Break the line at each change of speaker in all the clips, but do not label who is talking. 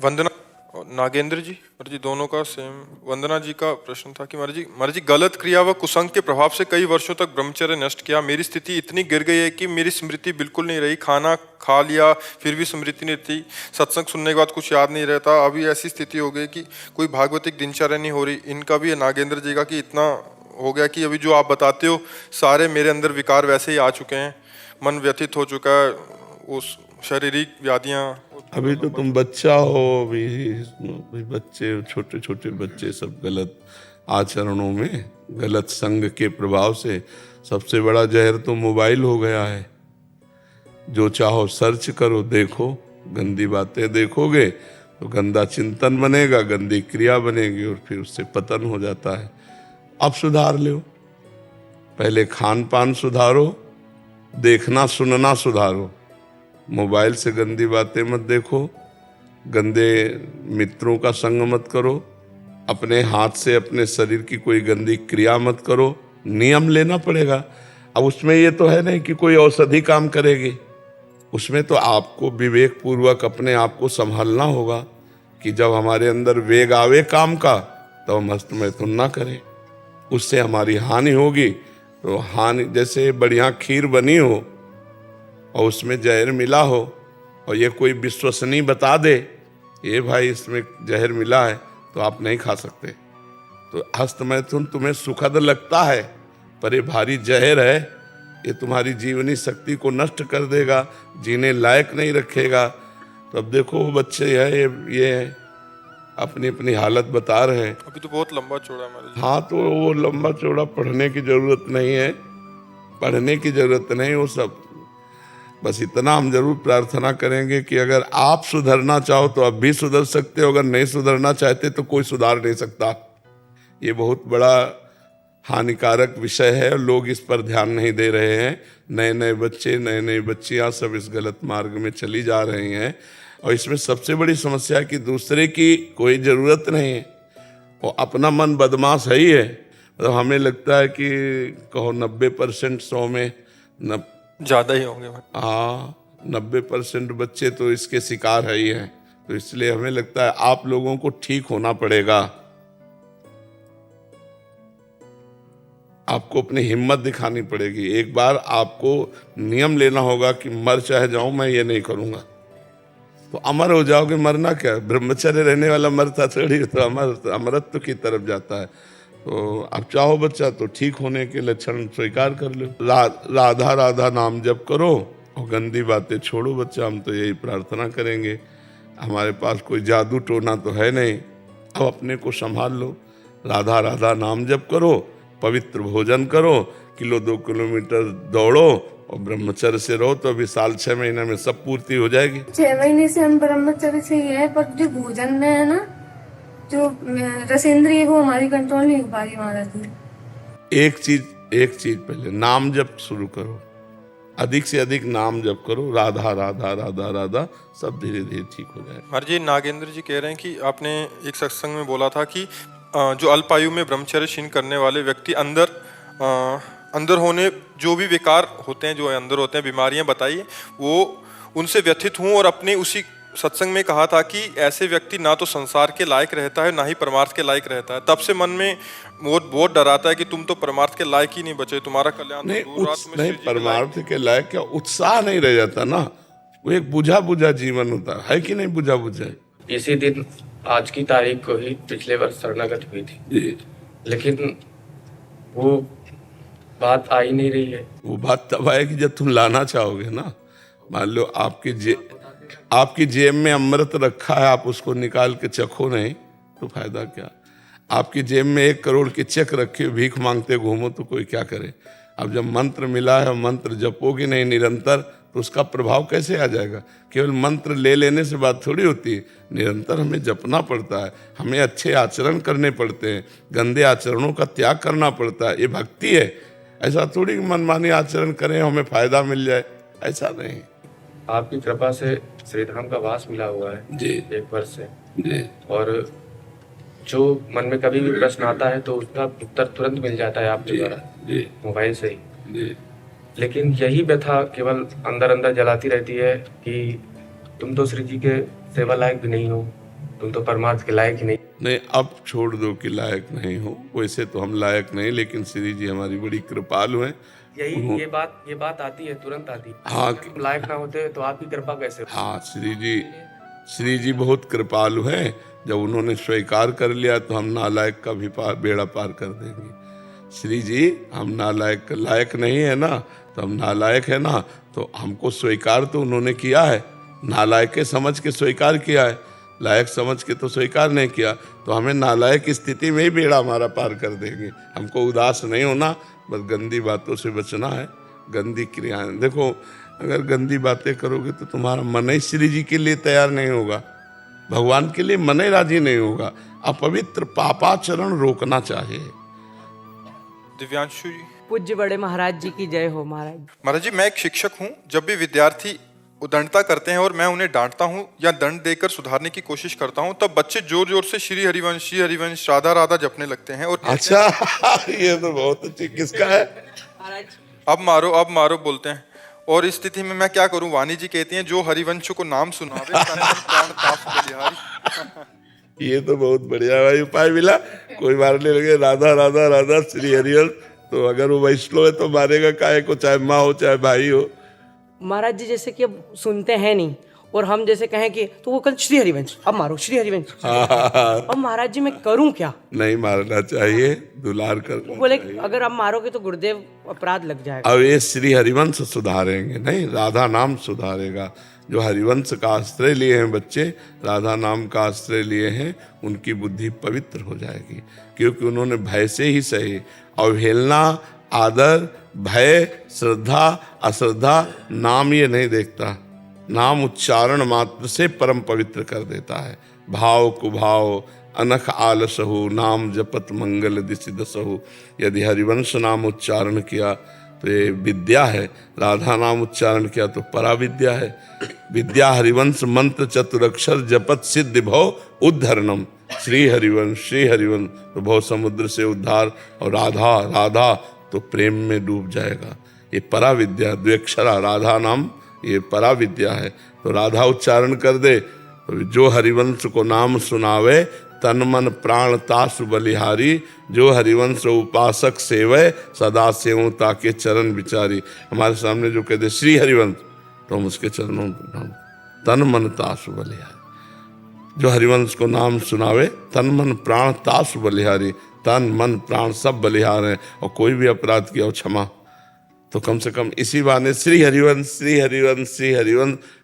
वंदना और नागेंद्र जी, महाराज जी दोनों का सेम। वंदना जी का प्रश्न था कि महाराज जी गलत क्रिया व कुसंग के प्रभाव से कई वर्षों तक ब्रह्मचर्य नष्ट किया। मेरी स्थिति इतनी गिर गई है कि मेरी स्मृति बिल्कुल नहीं रही, खाना खा लिया फिर भी स्मृति नहीं थी, सत्संग सुनने के बाद कुछ याद नहीं रहता। अभी ऐसी स्थिति हो गई कि कोई भागवतिक दिनचर्या नहीं हो रही। इनका भी नागेंद्र जी का कि इतना हो गया कि अभी जो आप बताते हो सारे मेरे अंदर विकार वैसे ही आ चुके हैं, मन व्यथित हो चुका है, उस शारीरिक व्याधियाँ।
अभी तो तुम बच्चा हो, अभी बच्चे, छोटे छोटे बच्चे सब गलत आचरणों में, गलत संग के प्रभाव से सबसे बड़ा जहर तो मोबाइल हो गया है। जो चाहो सर्च करो, देखो, गंदी बातें देखोगे तो गंदा चिंतन बनेगा, गंदी क्रिया बनेगी और फिर उससे पतन हो जाता है। अब सुधार लो, पहले खान पान सुधारो, देखना सुनना सुधारो। मोबाइल से गंदी बातें मत देखो, गंदे मित्रों का संग मत करो, अपने हाथ से अपने शरीर की कोई गंदी क्रिया मत करो। नियम लेना पड़ेगा। अब उसमें ये तो है नहीं कि कोई औषधि काम करेगी, उसमें तो आपको विवेक पूर्वक अपने आप को संभालना होगा कि जब हमारे अंदर वेग आवे काम का तो हम हस्त मैथुन ना करें, उससे हमारी हानि होगी। तो हानि, जैसे बढ़िया खीर बनी हो और उसमें जहर मिला हो और ये कोई विश्वसनीय बता दे ये भाई इसमें जहर मिला है, तो आप नहीं खा सकते। तो हस्त मैथुन तुम्हें सुखद लगता है पर ये भारी जहर है, ये तुम्हारी जीवनी शक्ति को नष्ट कर देगा, जीने लायक नहीं रखेगा। तो अब देखो वो बच्चे है, ये अपनी अपनी हालत बता रहे हैं।
अभी तो बहुत लंबा चौड़ा है महाराज जी।
हाँ, तो वो लंबा चौड़ा पढ़ने की जरूरत नहीं है, पढ़ने की जरूरत नहीं, वो सब बस इतना हम जरूर प्रार्थना करेंगे कि अगर आप सुधरना चाहो तो अब भी सुधर सकते हो, अगर नहीं सुधरना चाहते तो कोई सुधार नहीं सकता। ये बहुत बड़ा हानिकारक विषय है और लोग इस पर ध्यान नहीं दे रहे हैं। नए नए बच्चे, नए नई बच्चियां सब इस गलत मार्ग में चली जा रही हैं और इसमें सबसे बड़ी समस्या कि दूसरे की कोई ज़रूरत नहीं है, वो अपना मन बदमाश है ही है। मतलब हमें लगता है कि कहो 90% 100 में
ज़्यादा ही होंगे।
हाँ, 90% बच्चे तो इसके शिकार है ही हैं। तो इसलिए हमें लगता है आप लोगों को ठीक होना पड़ेगा, आपको अपनी हिम्मत दिखानी पड़ेगी। एक बार आपको नियम लेना होगा कि मर चाहे जाऊं मैं ये नहीं करूंगा, तो अमर हो जाओगे। मरना क्या, ब्रह्मचर्य रहने वाला मरता थोड़ी, तो अमरत्व की तरफ जाता है। तो आप चाहो बच्चा तो ठीक होने के लक्षण स्वीकार कर लो। राधा राधा नाम जप करो और गंदी बातें छोड़ो बच्चा, हम तो यही प्रार्थना करेंगे। हमारे पास कोई जादू टोना तो है नहीं, अब अपने को संभाल लो। राधा राधा नाम जप करो, पवित्र भोजन करो, 1-2 किलोमीटर दौड़ो और ब्रह्मचर्य से रहो, तो अभी साल 6 महीने में सब पूर्ति हो जाएगी।
6 महीने से हम ब्रह्मचर्य से ही है, पर जो भोजन में है ना, जो रसेंद्रिय, वो हमारी कंट्रोल नहीं हो पा रही महाराज जी।
एक चीज पहले नाम जप शुरू करो, अधिक से अधिक नाम जप करो, राधा राधा राधा राधा, सब धीरे धीरे ठीक हो जाएगा।
महाराज जी नागेंद्र जी कह रहे हैं कि आपने एक सत्संग में बोला था कि जो अल्पायु में ब्रह्मचर्य क्षीण करने वाले व्यक्ति अंदर होने जो भी विकार होते हैं, जो अंदर होते हैं बीमारियां बताइए, वो उनसे व्यथित हूँ। और अपने उसी सत्संग में कहा था कि ऐसे व्यक्ति ना तो संसार के लायक रहता है ना ही परमार्थ के लायक रहता है। तब से मन में बहुत डराता है कि तुम तो परमार्थ के लायक ही नहीं बचे, तुम्हारा कल्याण
नहीं,
तो दूर रात में
नहीं परमार्थ के लायक क्या, उत्साह नहीं रह जाता ना, वो एक बुझा बुझा जीवन होता है कि नहीं, बुझा बुझा।
इसी दिन आज की तारीख को ही पिछले वर्ष शरणागत हुई थी, लेकिन वो बात आ ही नहीं रही है।
वो बात तब आएगी जब तुम लाना चाहोगे ना। मान लो आपकी जेब में अमृत रखा है, आप उसको निकाल के चखो नहीं तो फायदा क्या। आपकी जेब में 1 करोड़ की चेक रखी, भीख मांगते घूमो तो कोई क्या करे। अब जब मंत्र मिला है, मंत्र जपोगे नहीं निरंतर, तो उसका प्रभाव कैसे आ जाएगा। केवल मंत्र ले लेने से बात थोड़ी होती है, निरंतर हमें जपना पड़ता है, हमें अच्छे आचरण करने पड़ते हैं, गंदे आचरणों का त्याग करना पड़ता है। ये भक्ति है, ऐसा थोड़ी मनमानी आचरण करें हमें फायदा मिल जाए, ऐसा नहीं।
आपकी कृपा से श्रीधाम का वास मिला हुआ है
जी,
1 वर्ष से
जी।
और जो मन में कभी भी प्रश्न आता है तो उसका उत्तर तुरंत मिल जाता है आपके द्वारा, मोबाइल से ही।
जी।
लेकिन यही व्यथा केवल अंदर अंदर जलाती रहती है कि तुम तो श्री जी के सेवा लायक भी नहीं हो, तुम तो परमार्थ के लायक ही नहीं।
नहीं, अब छोड़ दो कि लायक नहीं हो, वैसे तो हम लायक नहीं, लेकिन श्री जी हमारी बड़ी कृपालु हैं।
यही ये बात आती है, तुरंत आती है।
हाँ,
अगर तुम लायक ना होते तो आपकी कृपा कैसे हो?
हाँ, श्री जी बहुत कृपालु हैं। जब उन्होंने स्वीकार कर लिया तो हम नालायक का भी बेड़ा पार कर देंगे। श्री जी, हम नालायक लायक नहीं है ना, तो हम नालायक है ना, तो हमको स्वीकार तो उन्होंने किया है, नालायक के समझ के स्वीकार किया है, लायक समझ के तो स्वीकार नहीं किया, तो हमें नालायक की स्थिति में ही बेड़ा हमारा पार कर देंगे। हमको उदास नहीं होना, बस गंदी बातों से बचना है, गंदी क्रियाएं। देखो, अगर गंदी बातें करोगे तो तुम्हारा मन ही श्री जी के लिए तैयार नहीं होगा, भगवान के लिए मन ही राजी नहीं होगा। अपवित्र पापाचरण रोकना चाहिए।
दिव्यांशु जी।
पूज्य बड़े महाराज जी की जय हो। महाराज
महाराज जी, मैं एक शिक्षक हूँ। जब भी विद्यार्थी उदंडता करते हैं और मैं उन्हें डांटता हूँ या दंड देकर सुधारने की कोशिश करता हूँ, तब बच्चे जोर जोर से श्री हरिवंश राधा राधा जपने लगते हैं और
अच्छा, ये तो बहुत अच्छी। किसका है?
अब मारो बोलते हैं। और इस स्थिति में मैं क्या करूं? वाणी जी कहती हैं, जो हरिवंश को नाम सुनावे तन मन प्राण ताप बलिहारी।
ये तो बहुत बढ़िया भाई उपाय मिला। कोई मारने लगे राधा राधा राधा श्री हरिवंश, तो अगर वो वैष्णव है तो मारेगा काहे को, चाहे माँ हो चाहे भाई हो।
महाराज जी जैसे कि अब सुनते हैं नहीं, और हम जैसे कहें कि तो वो कल श्री हरिवंश, अब मारो श्री हरिवंश। अब महाराज जी मैं करूं क्या?
नहीं मारना चाहिए, दुलार करना
बोले
चाहिए।
अगर आप मारोगे तो गुरुदेव अपराध लग जाएगा।
अब ये श्री हरिवंश सुधारेंगे, नहीं राधा नाम सुधारेगा। जो हरिवंश का आश्रय लिए हैं बच्चे, राधा नाम का आश्रय लिए हैं, उनकी बुद्धि पवित्र हो जाएगी, क्योंकि उन्होंने भय से ही सही। अवहेलना, आदर, भय, श्रद्धा, अश्रद्धा, नाम ये नहीं देखता। नाम उच्चारण मात्र से परम पवित्र कर देता है। भाव कुभाव अनख आलसहु, नाम जपत मंगल दिशि दसहु। यदि हरिवंश नाम उच्चारण किया तो ये विद्या है, राधा नाम उच्चारण किया तो पराविद्या है। विद्या हरिवंश मंत्र चतुरक्षर जपत सिद्धि भव उद्धरणम। श्री हरिवंश तो भव समुद्र से उद्धार, और राधा राधा तो प्रेम में डूब जाएगा। ये पराविद्या, द्व्यक्षरा राधा नाम, ये पराविद्या है। तो राधा उच्चारण कर दे तो जो हरिवंश को नाम सुनावे तन मन प्राण तासु बलिहारी। जो हरिवंश उपासक सेवय सदा सेवों ताके चरण विचारी। हमारे सामने जो कहते श्री हरिवंश, तो हम उसके चरणों में नाम तन मन तासु बलिहारी। जो हरिवंश को नाम सुनावे तन मन प्राण तासु बलिहारी। तन मन प्राण सब बलिहार हैं, और कोई भी अपराध किया हो क्षमा। तो कम से कम इसी बहाने श्री हरिवंश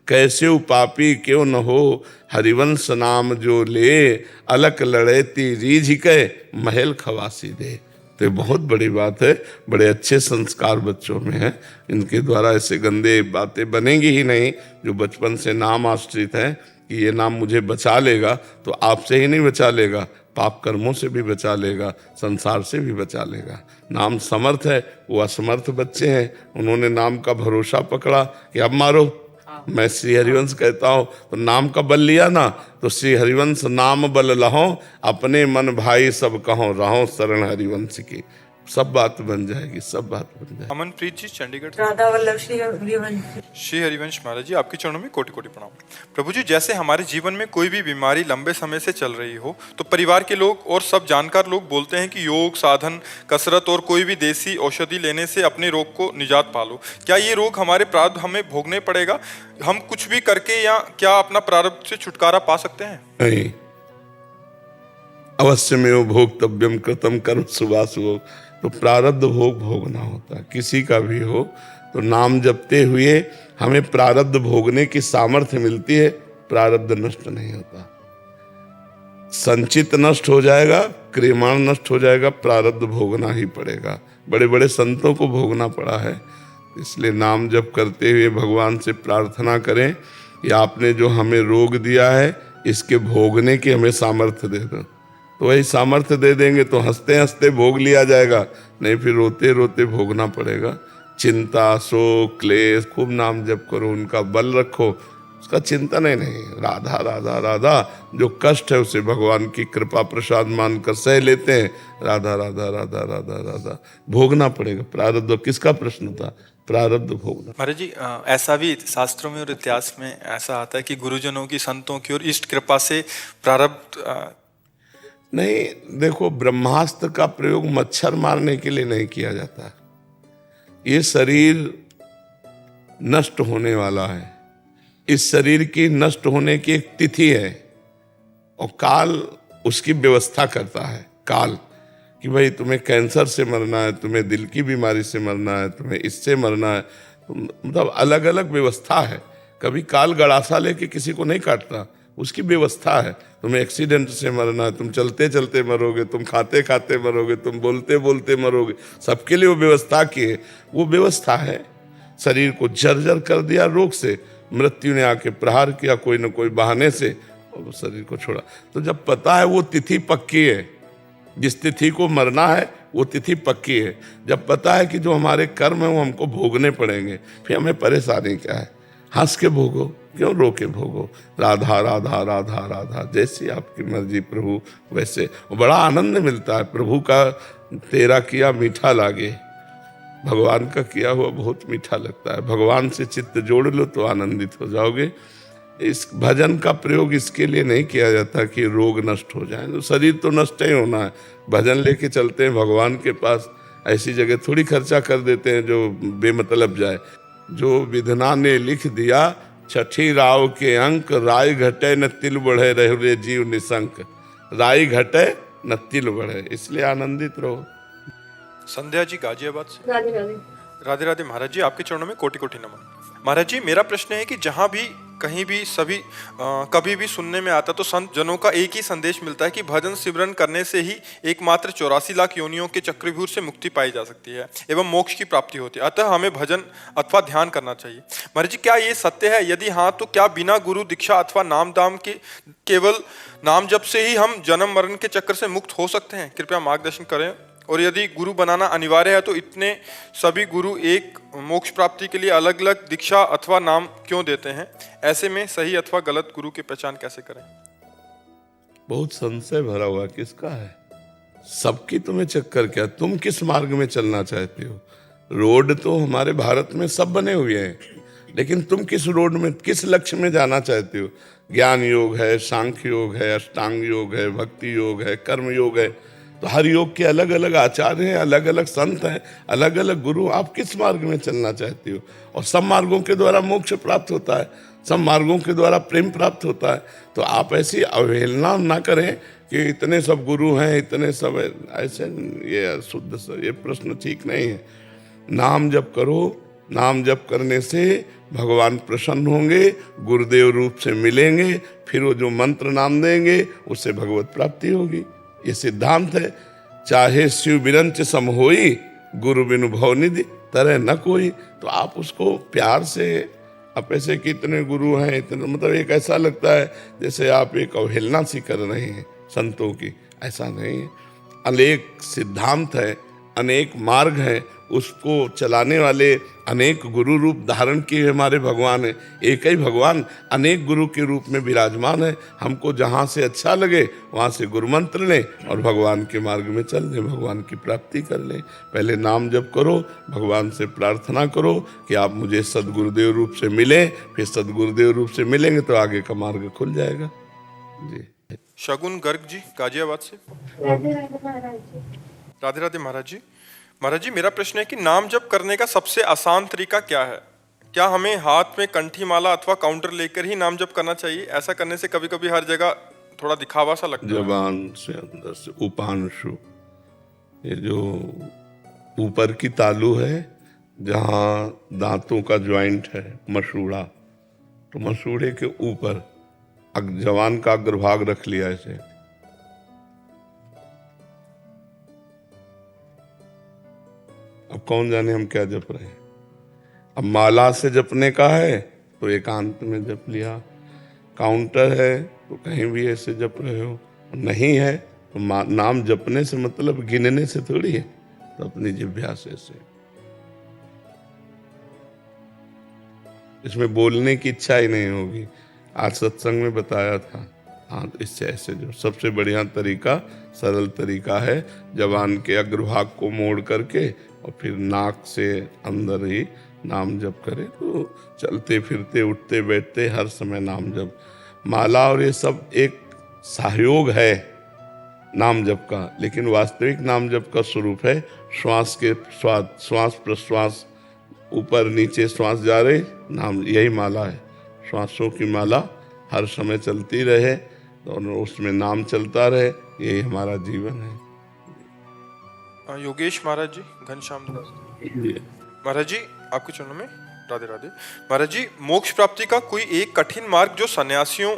कैसे पापी क्यों न हो। हरिवंश नाम जो ले अलक लड़ेती रीझ के महल खवासी दे। तो ये बहुत बड़ी बात है। बड़े अच्छे संस्कार बच्चों में हैं, इनके द्वारा ऐसे गंदे बातें बनेंगी ही नहीं। जो बचपन से नाम आश्रित हैं कि ये नाम मुझे बचा लेगा, तो आपसे ही नहीं बचा लेगा, पाप कर्मों से भी बचा लेगा, संसार से भी बचा लेगा। नाम समर्थ है, वो असमर्थ बच्चे हैं, उन्होंने नाम का भरोसा पकड़ा कि अब मारो। मैं श्री हरिवंश कहता हूँ तो नाम का बल लिया ना, तो श्री हरिवंश नाम बल लहो, अपने मन भाई सब कहो, रहो शरण हरिवंश की। सब बात बन जाएगी, सब बात बन जाएगी।
अमनप्रीत जी चंडीगढ़ से।
राधा वल्लभ श्री हरिवंश।
श्री हरिवंश महाराज जी, आपके चरणों में कोटि कोटि प्रणाम। प्रभु जी, जैसे हमारे जीवन में कोई भी बीमारी लंबे समय से चल रही हो, तो परिवार के लोग और सब जानकार लोग बोलते हैं कि योग, साधन, कसरत और कोई भी देसी औषधि लेने से अपने रोग को निजात पालो। क्या ये रोग हमारे प्रारब्ध हमें भोगने पड़ेगा? हम कुछ भी करके या क्या अपना प्रारब्ध से छुटकारा पा सकते हैं?
नहीं, अवश्य में भोक्तव्यम कृतम कर्म शुभाशुभ। तो प्रारब्ध भोग भोगना होता है, किसी का भी हो। तो नाम जपते हुए हमें प्रारब्ध भोगने की सामर्थ्य मिलती है, प्रारब्ध नष्ट नहीं होता। संचित नष्ट हो जाएगा, क्रियमाण नष्ट हो जाएगा, प्रारब्ध भोगना ही पड़ेगा। बड़े बड़े संतों को भोगना पड़ा है। इसलिए नाम जप करते हुए भगवान से प्रार्थना करें कि आपने जो हमें रोग दिया है, इसके भोगने की हमें सामर्थ्य दे दो। तो वही सामर्थ्य दे देंगे तो हंसते हंसते भोग लिया जाएगा, नहीं फिर रोते रोते भोगना पड़ेगा। चिंता, शोक, क्लेश, खूब नाम जप करो, उनका बल रखो, उसका चिंतन ही नहीं। राधा राधा राधा, जो कष्ट है उसे भगवान की कृपा प्रसाद मानकर सह लेते हैं। राधा राधा राधा राधा राधा, भोगना पड़ेगा प्रारब्ध। किसका प्रश्न था? प्रारब्ध भोगना।
महाराज जी ऐसा भी शास्त्रों में और इतिहास में ऐसा आता है कि गुरुजनों की, संतों की और इष्ट कृपा से प्रारब्ध
नहीं, देखो, ब्रह्मास्त्र का प्रयोग मच्छर मारने के लिए नहीं किया जाता। ये शरीर नष्ट होने वाला है, इस शरीर की नष्ट होने की एक तिथि है और काल उसकी व्यवस्था करता है। काल कि भाई तुम्हें कैंसर से मरना है, तुम्हें दिल की बीमारी से मरना है, तुम्हें इससे मरना है, मतलब अलग अलग व्यवस्था है। कभी काल गड़ासा लेके किसी को नहीं काटता, उसकी व्यवस्था है। तुम्हें एक्सीडेंट से मरना है, तुम चलते चलते मरोगे, तुम खाते खाते मरोगे, तुम बोलते बोलते मरोगे, सबके लिए वो व्यवस्था की है। वो व्यवस्था है। शरीर को जर्जर कर दिया रोग से, मृत्यु ने आके प्रहार किया कोई न कोई बहाने से, और शरीर को छोड़ा। तो जब पता है वो तिथि पक्की है, जिस तिथि को मरना है वो तिथि पक्की है, जब पता है कि जो हमारे कर्म है वो हमको भोगने पड़ेंगे, फिर हमें परेशानी क्या है? हंस के भोगो, क्यों रो के भोगो? राधा राधा राधा राधा, जैसी आपकी मर्जी प्रभु वैसे। बड़ा आनंद मिलता है। प्रभु का तेरा किया मीठा लागे, भगवान का किया हुआ बहुत मीठा लगता है। भगवान से चित्त जोड़ लो तो आनंदित हो जाओगे। इस भजन का प्रयोग इसके लिए नहीं किया जाता कि रोग नष्ट हो जाए, तो शरीर तो नष्ट ही होना है। भजन लेके चलते हैं भगवान के पास, ऐसी जगह थोड़ी खर्चा कर देते हैं जो बेमतलब जाए। जो विधना ने लिख दिया छठी राव के अंक, राय घटे न तिल बढ़े, रहे जीव निशंक। राय घटे न तिल बढ़े, इसलिए आनंदित रहो।
संध्या जी गाजियाबाद से।
राधे राधे।
राधे राधे महाराज जी, आपके चरणों में कोटि कोटि नमन। महाराज जी मेरा प्रश्न है कि जहाँ भी कहीं भी सभी कभी भी सुनने में आता तो संत जनों का एक ही संदेश मिलता है कि भजन सिमरन करने से ही एकमात्र 84 लाख योनियों के चक्रव्यूह से मुक्ति पाई जा सकती है एवं मोक्ष की प्राप्ति होती है, अतः हमें भजन अथवा ध्यान करना चाहिए। महाराज जी क्या ये सत्य है? यदि हाँ तो क्या बिना गुरु दीक्षा अथवा नाम दाम के केवल नाम जप से ही हम जन्म मरण के चक्र से मुक्त हो सकते हैं? कृपया मार्गदर्शन करें। और यदि गुरु बनाना अनिवार्य है तो इतने सभी गुरु एक मोक्ष प्राप्ति के लिए अलग अलग दीक्षा अथवा नाम क्यों देते हैं? ऐसे में सही अथवा गलत गुरु की पहचान कैसे करें?
बहुत संशय भरा हुआ किसका है? सबकी तुम्हें चक्कर क्या? तुम किस मार्ग में चलना चाहते हो? रोड तो हमारे भारत में सब बने हुए हैं, लेकिन तुम किस रोड में, किस लक्ष्य में जाना चाहते हो? ज्ञान योग है, सांख्य योग है, अष्टांग योग है, भक्ति योग है, कर्म योग है। तो हर योग के अलग अलग आचार्य हैं, अलग अलग संत हैं, अलग अलग गुरु। आप किस मार्ग में चलना चाहते हो? और सब मार्गों के द्वारा मोक्ष प्राप्त होता है, सब मार्गों के द्वारा प्रेम प्राप्त होता है। तो आप ऐसी अवहेलना ना करें कि इतने सब गुरु हैं, इतने सब ऐसे, ये शुद्ध, ये प्रश्न ठीक नहीं है। नाम जप करो, नाम जप करने से भगवान प्रसन्न होंगे, गुरुदेव रूप से मिलेंगे, फिर वो जो मंत्र नाम देंगे उससे भगवत प्राप्ति होगी। ये सिद्धांत है। चाहे शिव बिरंच सम होई, गुरु बिनु भव निधि तरह न कोई। तो आप उसको प्यार से, आप ऐसे कि इतने गुरु हैं, इतने, मतलब एक ऐसा लगता है जैसे आप एक अवहेलना सी कर रहे हैं संतों की। ऐसा नहीं है। अनेक सिद्धांत है, अनेक मार्ग है, उसको चलाने वाले अनेक गुरु रूप धारण किए हमारे भगवान है। एक ही भगवान अनेक गुरु के रूप में विराजमान है। हमको जहाँ से अच्छा लगे वहाँ से गुरु मंत्र लें और भगवान के मार्ग में चल दें, भगवान की प्राप्ति कर लें। पहले नाम जप करो, भगवान से प्रार्थना करो कि आप मुझे सदगुरुदेव रूप से मिलें, फिर सदगुरुदेव रूप से मिलेंगे तो आगे का मार्ग खुल जाएगा। जी।
शगुन गर्ग जी गाजियाबाद से।
राधे राधे महाराज जी।
राधे राधे महाराज जी। महाराज जी मेरा प्रश्न है कि नाम जप करने का सबसे आसान तरीका क्या है? क्या हमें हाथ में कंठी माला अथवा काउंटर लेकर ही नाम जप करना चाहिए? ऐसा करने से कभी कभी हर जगह थोड़ा दिखावा सा लगता है।
जबान से अंदर से उपांशु, ये जो ऊपर की तालू है जहाँ दांतों का ज्वाइंट है, मसूड़ा, तो मसूड़े के ऊपर जबान का अग्रभाग रख लिया ऐसे। अब कौन जाने हम क्या जप रहे हैं। अब माला से जपने का है तो एकांत में जप लिया, काउंटर है तो कहीं भी ऐसे जप रहे हो, नहीं है तो नाम जपने से मतलब गिनने से थोड़ी है, तो अपनी जिह्वा से इसमें बोलने की इच्छा ही नहीं होगी। आज सत्संग में बताया था। हाँ, तो इससे ऐसे जो सबसे बढ़िया तरीका, सरल तरीका है, जबान के अग्रभाग को मोड़ करके और फिर नाक से अंदर ही नाम जप करे। तो चलते फिरते उठते बैठते हर समय नाम जप। माला और ये सब एक सहयोग है नाम जप का, लेकिन वास्तविक नाम जप का स्वरूप है श्वास प्रश्वास, ऊपर नीचे श्वास जा रहे, नाम, यही माला है। श्वासों की माला हर समय चलती रहे और उसमें नाम चलता रहे, यही हमारा जीवन है।
योगेश महाराज जी, घनश्याम दास महाराज जी, आपके चरणों में राधे राधे। महाराज जी, मोक्ष प्राप्ति का कोई एक कठिन मार्ग जो सन्यासियों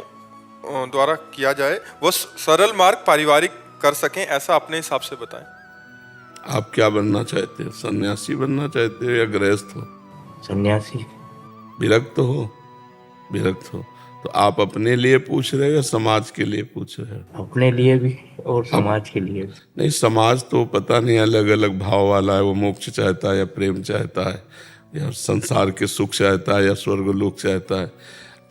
द्वारा किया जाए, वह सरल मार्ग पारिवारिक कर सकें, ऐसा अपने हिसाब से बताएं।
आप क्या बनना चाहते हो? सन्यासी बनना चाहते हो या गृहस्थ हो?
सन्यासी।
विरक्त हो? विरक्त हो तो आप अपने लिए पूछ रहे हो या समाज के लिए पूछ रहे हो?
अपने लिए भी और समाज के लिए भी।
नहीं, समाज तो पता नहीं अलग अलग भाव वाला है। वो मोक्ष चाहता है या प्रेम चाहता है या संसार के सुख चाहता है या स्वर्गलोक चाहता है।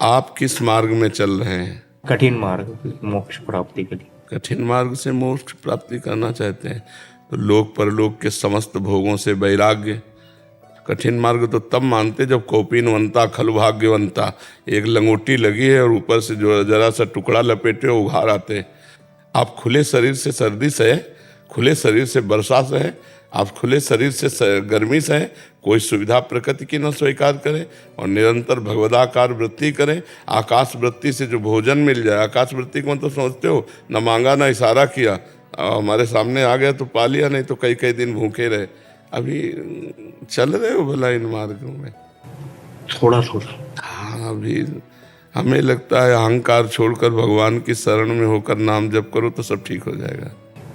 आप किस मार्ग में चल रहे हैं?
कठिन मार्ग, मोक्ष प्राप्ति के लिए।
कठिन मार्ग से मोक्ष प्राप्ति करना चाहते हैं तो लोक परलोक के समस्त भोगों से वैराग्य। कठिन मार्ग तो तब मानते जब कौपीनवंता खल भाग्यवंता, एक लंगोटी लगी है और ऊपर से जो जरा सा टुकड़ा लपेटे उघाड़ आते। आप खुले शरीर से सर्दी सहे, खुले शरीर से वर्षा सहे, आप खुले शरीर से गर्मी सहे, कोई सुविधा प्रकृति की न स्वीकार करें और निरंतर भगवदाकार वृत्ति करें। आकाश वृत्ति से जो भोजन मिल जाए, आकाश वृत्ति को तो समझते हो, न मांगा न इशारा किया, हमारे सामने आ गया तो पा लिया, नहीं तो कई कई दिन भूखे रहे। अभी चल रहे हो भला इन मार्गों में?
थोड़ा थोड़ा।
हाँ, अभी हमें लगता है अहंकार छोड़कर भगवान की शरण में होकर नाम जप करो तो सब ठीक हो जाएगा।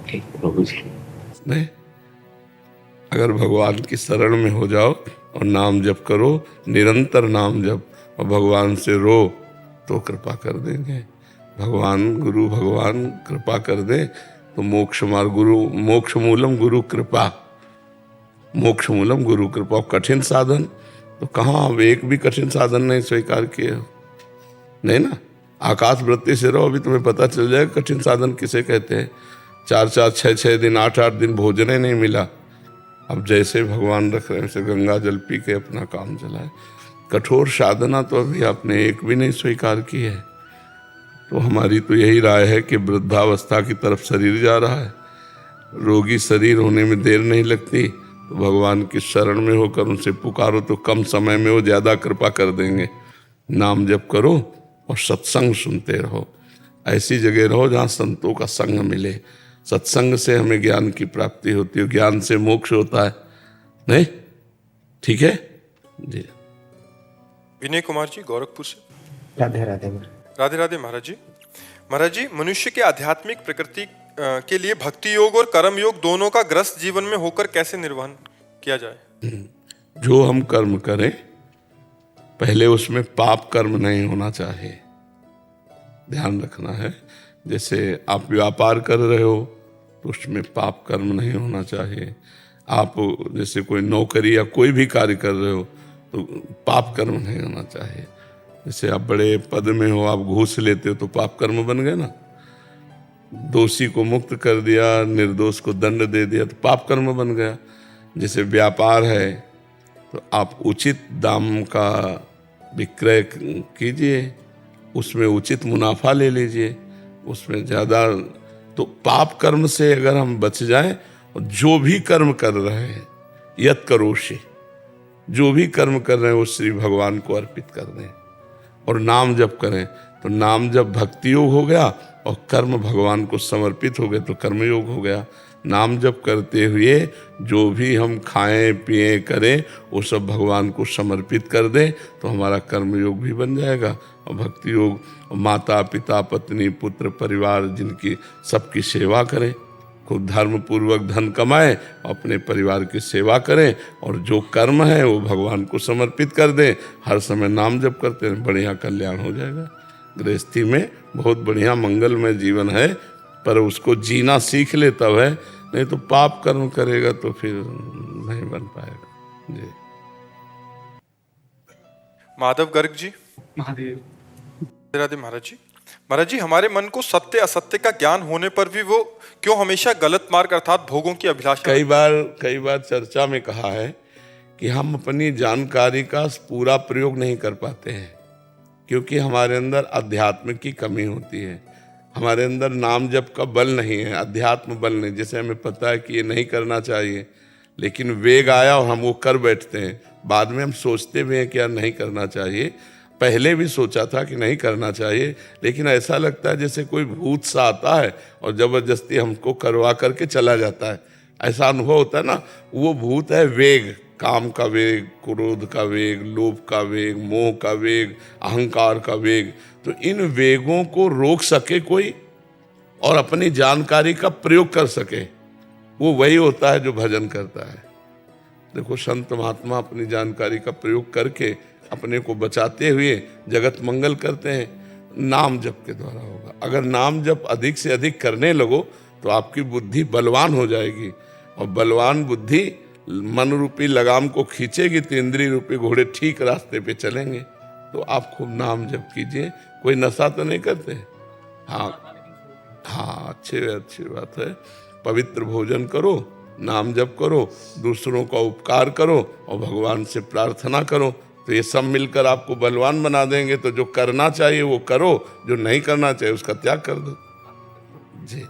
ठीक प्रभु जी।
नहीं, अगर भगवान की शरण में हो जाओ और नाम जप करो, निरंतर नाम जप, और भगवान से रो तो कृपा कर देंगे। भगवान गुरु भगवान कृपा कर दे तो मोक्ष मार्ग, गुरु मोक्ष मूलम गुरु कृपा, मोक्ष मूलम गुरु कृपा। कठिन साधन तो कहाँ, अब एक भी कठिन साधन नहीं स्वीकार किए हो, नहीं ना। आकाश वृत्ति से रहो, अभी तुम्हें पता चल जाएगा कठिन साधन किसे कहते हैं। 4-4, 6-6 दिन, 8-8 दिन भोजन ही नहीं मिला। अब जैसे भगवान रख रहे हैं वैसे गंगा जल पी के अपना काम चलाए। कठोर साधना तो अभी आपने एक भी नहीं स्वीकार की है। तो हमारी तो यही राय है कि वृद्धावस्था की तरफ शरीर जा रहा है, रोगी शरीर होने में देर नहीं लगती, तो भगवान की शरण में होकर उनसे पुकारो तो कम समय में वो ज़्यादा कृपा कर देंगे। नाम जप करो और सत्संग सुनते रहो। ऐसी जगह रहो जहाँ संतों का संग मिले। सत्संग से हमें ज्ञान की प्राप्ति होती है, ज्ञान से मोक्ष होता है। नहीं, ठीक है जी।
विनय कुमार जी, गोरखपुर से।
राधे राधे।
राधे राधे महाराज जी। महाराज जी, मनुष्य के आध्यात्मिक प्रकृति के लिए भक्ति योग और कर्म योग दोनों का ग्रस्त जीवन में होकर कैसे निर्वहन किया जाए?
जो हम कर्म करें पहले उसमें पाप कर्म नहीं होना चाहिए, ध्यान रखना है। जैसे आप व्यापार कर रहे हो तो उसमें पाप कर्म नहीं होना चाहिए। आप जैसे कोई नौकरी या कोई भी कार्य कर रहे हो तो पाप कर्म नहीं होना चाहिए। जैसे आप बड़े पद में हो, आप घूस लेते हो तो पाप कर्म बन गए ना। दोषी को मुक्त कर दिया, निर्दोष को दंड दे दिया तो पाप कर्म बन गया। जैसे व्यापार है तो आप उचित दाम का विक्रय कीजिए, उसमें उचित मुनाफा ले लीजिए, उसमें ज़्यादा। तो पाप कर्म से अगर हम बच जाएं और जो भी कर्म कर रहे हैं यत करोषि, जो भी कर्म कर रहे हैं वो श्री भगवान को अर्पित कर दें और नाम जप करें। तो नाम जप भक्ति योग हो गया और कर्म भगवान को समर्पित हो गए तो कर्मयोग हो गया। नाम जप करते हुए जो भी हम खाएं पिएं करें वो सब भगवान को समर्पित कर दें तो हमारा कर्मयोग भी बन जाएगा और भक्ति योग। माता पिता पत्नी पुत्र परिवार जिनकी सबकी सेवा करें, खूब धर्म पूर्वक धन कमाएं, अपने परिवार की सेवा करें और जो कर्म है वो भगवान को समर्पित कर दें। हर समय नाम जप करते हैं, बढ़िया कल्याण हो जाएगा। गृहस्थी में बहुत बढ़िया मंगलमय जीवन है, पर उसको जीना सीख ले तब है, नहीं तो पाप कर्म करेगा तो फिर नहीं बन पाएगा जी।
माधव गर्ग जी।
महादेव।
राधे राधे महाराज जी। महाराज जी, हमारे मन को सत्य असत्य का ज्ञान होने पर भी वो क्यों हमेशा गलत मार्ग अर्थात भोगों की अभिलाषा।
कई बार चर्चा में कहा है कि हम अपनी जानकारी का पूरा प्रयोग नहीं कर पाते हैं क्योंकि हमारे अंदर अध्यात्म की कमी होती है, हमारे अंदर नाम जप का बल नहीं है, अध्यात्म बल नहीं। जैसे हमें पता है कि ये नहीं करना चाहिए, लेकिन वेग आया और हम वो कर बैठते हैं। बाद में हम सोचते भी हैं कि यार नहीं करना चाहिए, पहले भी सोचा था कि नहीं करना चाहिए, लेकिन ऐसा लगता है जैसे कोई भूत सा आता है और ज़बरदस्ती हमको करवा करके चला जाता है। ऐसा अनुभव होता है ना। वो भूत है वेग, काम का वेग, क्रोध का वेग, लोभ का वेग, मोह का वेग, अहंकार का वेग। तो इन वेगों को रोक सके कोई और अपनी जानकारी का प्रयोग कर सके, वो वही होता है जो भजन करता है। देखो, संत महात्मा अपनी जानकारी का प्रयोग करके अपने को बचाते हुए जगत मंगल करते हैं। नाम जप के द्वारा होगा। अगर नाम जप अधिक से अधिक करने लगो तो आपकी बुद्धि बलवान हो जाएगी, और बलवान बुद्धि मन रूपी लगाम को खींचेगी तो इंद्रिय रूपी घोड़े ठीक रास्ते पे चलेंगे। तो आप खूब नाम जप कीजिए। कोई नशा तो नहीं करते? हाँ, अच्छी बात है। पवित्र भोजन करो, नाम जप करो, दूसरों का उपकार करो और भगवान से प्रार्थना करो, तो ये सब मिलकर आपको बलवान बना देंगे। तो जो करना चाहिए वो करो, जो नहीं करना चाहिए उसका त्याग कर दो। जी।